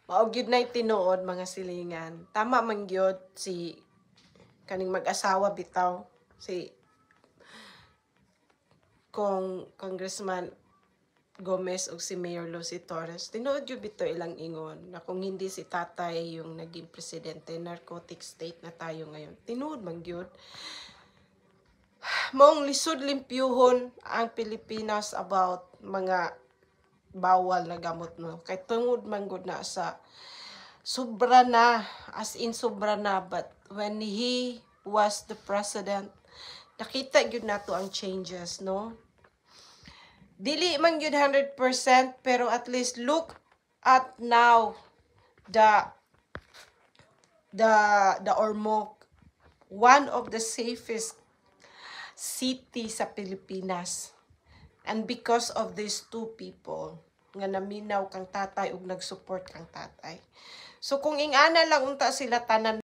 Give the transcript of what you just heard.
Mao gyud nay tinuod mga silingan. Tama man gyud si kaning mag-asawa bitaw si Congressman Gomez ug si Mayor Lucy Torres. Tinuod gyud bitaw ilang ingon na kung hindi si tatay yung naging presidente, narcotic state na tayo ngayon. Tinuod man gyud. Maong lisod limpyuhon ang Pilipinas about mga bawal na gamot no. Kay tungod man gud na sa sobra na, as in sobra na, but when he was the president, nakita gyud nato ang changes no. Dili man gyud 100% pero at least look at now the Ormoc, one of the safest city sa Pilipinas. And because of these two people nga naminaw kang tatay ug nag-support kang tatay. So kung ingana lang unta sila tanan